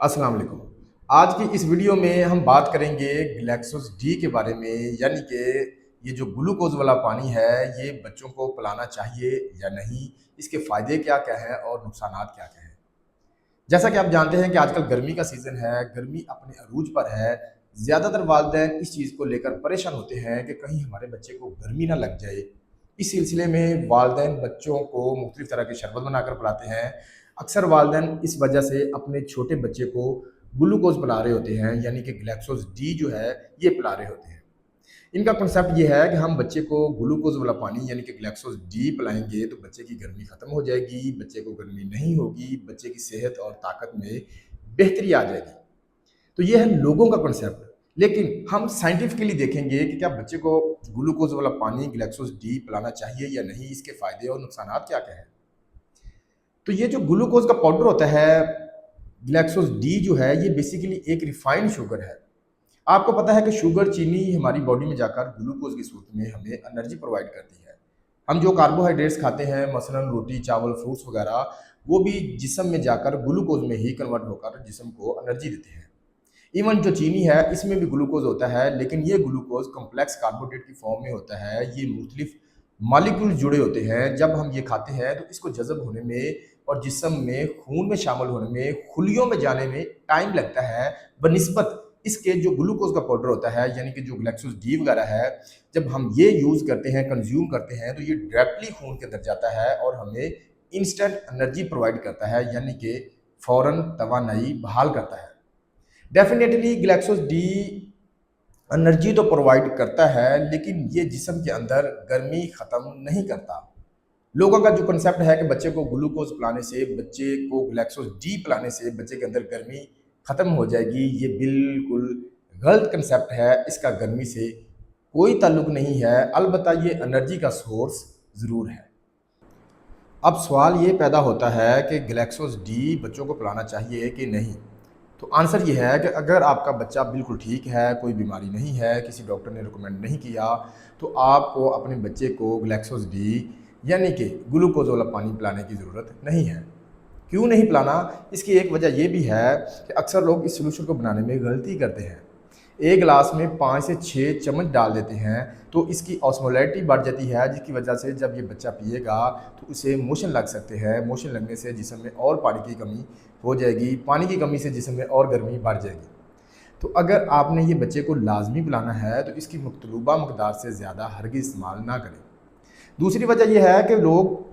अस्सलाम वालेकुम। आज की इस वीडियो में हम बात करेंगे ग्लैक्सोस डी के बारे में, यानी कि ये जो ग्लूकोज वाला पानी है, ये बच्चों को पिलाना चाहिए या नहीं, इसके फ़ायदे क्या-क्या हैं और नुकसानात क्या-क्या हैं। जैसा कि आप जानते हैं कि आजकल गर्मी का सीज़न है, गर्मी अपने अरूज पर है। ज़्यादातर वालिदैन इस चीज़ को लेकर परेशान होते हैं कि कहीं हमारे बच्चे को गर्मी ना लग जाए। इस सिलसिले में वालिदैन बच्चों को मुख्तलिफ तरह के शरबत बनाकर पिलाते हैं। अक्सर वालिदैन इस वजह से अपने छोटे बच्चे को ग्लूकोज़ पिला रहे होते हैं, यानी कि ग्लैक्सोस डी जो है, ये पिला रहे होते हैं। इनका कॉन्सेप्ट ये है कि हम बच्चे को ग्लूकोज वाला पानी यानी कि ग्लैक्सोस डी पिलाएंगे तो बच्चे की गर्मी खत्म हो जाएगी, बच्चे को गर्मी नहीं होगी, बच्चे की सेहत और ताकत में बेहतरी आ जाएगी। तो ये है लोगों का कॉन्सेप्ट। लेकिन हम साइंटिफिकली देखेंगे कि क्या बच्चे को ग्लूकोज वाला पानी ग्लैक्सोस डी पिलाना चाहिए या नहीं, इसके फायदे और नुकसान क्या क्या है। तो ये जो ग्लूकोज का पाउडर होता है, ग्लैक्सोस डी जो है, ये बेसिकली एक रिफाइंड शुगर है। आपको पता है कि शुगर, चीनी हमारी बॉडी में जाकर ग्लूकोज की सूरत में हमें एनर्जी प्रोवाइड करती है। हम जो कार्बोहाइड्रेट्स खाते हैं, मसलन रोटी, चावल, फ्रूट्स वगैरह, वो भी जिस्म में जाकर ग्लूकोज में ही कन्वर्ट होकर जिस्म को एनर्जी देते हैं। इवन जो चीनी है, इसमें भी ग्लूकोज होता है, लेकिन ये ग्लूकोज कॉम्प्लेक्स कार्बोहाइड्रेट की फॉर्म में होता है। ये मुख्तलिफ मालिक्यूल जुड़े होते हैं। जब हम ये खाते हैं तो इसको जज़ब होने में और जिस्म में खून में शामिल होने में, खुलियों में जाने में टाइम लगता है बनिस्बत इसके जो ग्लूकोज का पाउडर होता है, यानी कि जो ग्लैक्सोस डी वगैरह है। जब हम ये यूज़ करते हैं, कंज्यूम करते हैं, तो ये डायरेक्टली खून के अंदर जाता है और हमें इंस्टेंट एनर्जी प्रोवाइड करता है, यानी कि फ़ौरन तवानाई बहाल करता है। डेफिनेटली ग्लैक्सोस डी एनर्जी तो प्रोवाइड करता है, लेकिन ये जिस्म के अंदर गर्मी ख़त्म नहीं करता। लोगों का जो कंसेप्ट है कि बच्चे को ग्लूकोज पिलाने से, बच्चे को ग्लैक्सोस डी पिलाने से बच्चे के अंदर गर्मी ख़त्म हो जाएगी, ये बिल्कुल गलत कंसेप्ट है। इसका गर्मी से कोई ताल्लुक नहीं है, अलबत्ता ये एनर्जी का सोर्स ज़रूर है। अब सवाल ये पैदा होता है कि ग्लैक्सोस डी बच्चों को पिलाना चाहिए कि नहीं। तो आंसर ये है कि अगर आपका बच्चा बिल्कुल ठीक है, कोई बीमारी नहीं है, किसी डॉक्टर ने रिकमेंड नहीं किया, तो आपको अपने बच्चे को ग्लैक्सोस डी यानी कि ग्लूकोज वाला पानी पिलाने की ज़रूरत नहीं है। क्यों नहीं पिलाना? इसकी एक वजह ये भी है कि अक्सर लोग इस सोल्यूशन को बनाने में गलती करते हैं। एक गिलास में 5 से 6 चम्मच डाल देते हैं, तो इसकी ऑस्मोलैरिटी बढ़ जाती है, जिसकी वजह से जब ये बच्चा पिएगा तो उसे मोशन लग सकते हैं। मोशन लगने से जिस्म में और पानी की कमी हो जाएगी, पानी की कमी से जिस्म में और गर्मी बढ़ जाएगी। तो अगर आपने ये बच्चे को लाजमी पिलाना है तो इसकी मतलूबा मकदार से ज़्यादा हरगिज़ इस्तेमाल ना करें। दूसरी वजह यह है कि लोग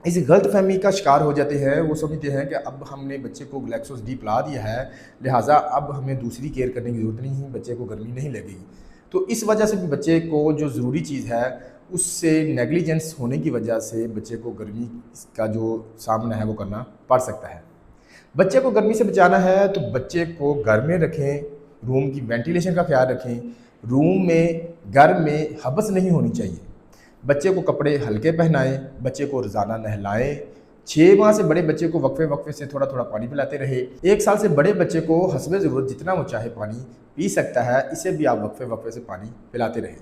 इस गलतफ़हमी का शिकार हो जाते हैं। वो समझते हैं कि अब हमने बच्चे को ग्लैक्सोस डी पिला दिया है, लिहाजा अब हमें दूसरी केयर करने की ज़रूरत नहीं है, बच्चे को गर्मी नहीं लगेगी। तो इस वजह से भी बच्चे को जो ज़रूरी चीज़ है, उससे नेग्लिजेंस होने की वजह से बच्चे को गर्मी का जो सामना है वो करना पड़ सकता है। बच्चे को गर्मी से बचाना है तो बच्चे को घर में रखें, रूम की वेंटिलेशन का ख्याल रखें। रूम में, घर में हबस नहीं होनी चाहिए। बच्चे को कपड़े हल्के पहनाएं, बच्चे को रोज़ाना नहलाएं। 6 माह से बड़े बच्चे को वक्फे वक्फे से थोड़ा थोड़ा पानी पिलाते रहे। 1 साल से बड़े बच्चे को हस्बे ज़रूरत जितना वो चाहे पानी पी सकता है, इसे भी आप वक्फे वक्फे से पानी पिलाते रहें।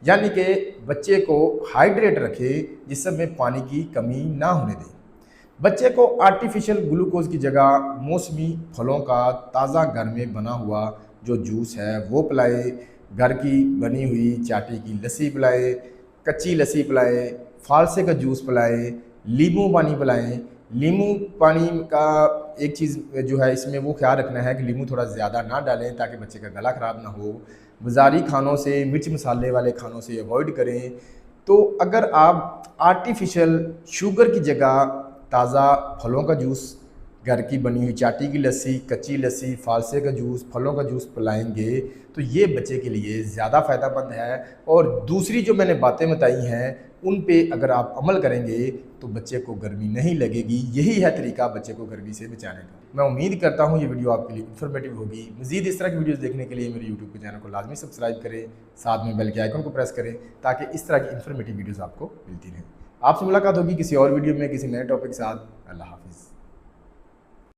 यानी कि बच्चे को हाइड्रेट रखें, जिसमें पानी की कमी ना होने दें। बच्चे को आर्टिफिशियल ग्लूकोज की जगह मौसमी फलों का ताज़ा घर में बना हुआ जो जूस है वो पिलाएं। घर की बनी हुई चाटी की लस्सी पिलाएं, कच्ची लस्सी पिलाएं, फालसे का जूस पिलाएं, नींबू पानी पिलाएं। नींबू पानी का एक चीज़ जो है इसमें वो ख्याल रखना है कि नींबू थोड़ा ज़्यादा ना डालें ताकि बच्चे का गला ख़राब ना हो। बाज़ारी खानों से, मिर्च मसाले वाले खानों से अवॉइड करें। तो अगर आप आर्टिफिशियल शुगर की जगह ताज़ा फलों का जूस, घर की बनी हुई चाटी की लस्सी, कच्ची लस्सी, फालसे का जूस, फलों का जूस पिलाएंगे तो ये बच्चे के लिए ज़्यादा फ़ायदेमंद है। और दूसरी जो मैंने बातें बताई हैं, उन पे अगर आप अमल करेंगे तो बच्चे को गर्मी नहीं लगेगी। यही है तरीका बच्चे को गर्मी से बचाने का। मैं उम्मीद करता हूँ ये वीडियो आपके लिए इन्फॉर्मेटिव होगी। मज़ीद इस तरह की वीडियोज़ देखने के लिए मेरे यूट्यूब के चैनल को लाजमी सब्सक्राइब करें, साथ में बेल के आइकन को प्रेस करें ताकि इस तरह की इन्फॉर्मेटिव वीडियोज़ आपको मिलती रहें। आपसे मुलाकात होगी किसी और वीडियो में किसी नए टॉपिक के साथ। अल्लाह हाफिज़।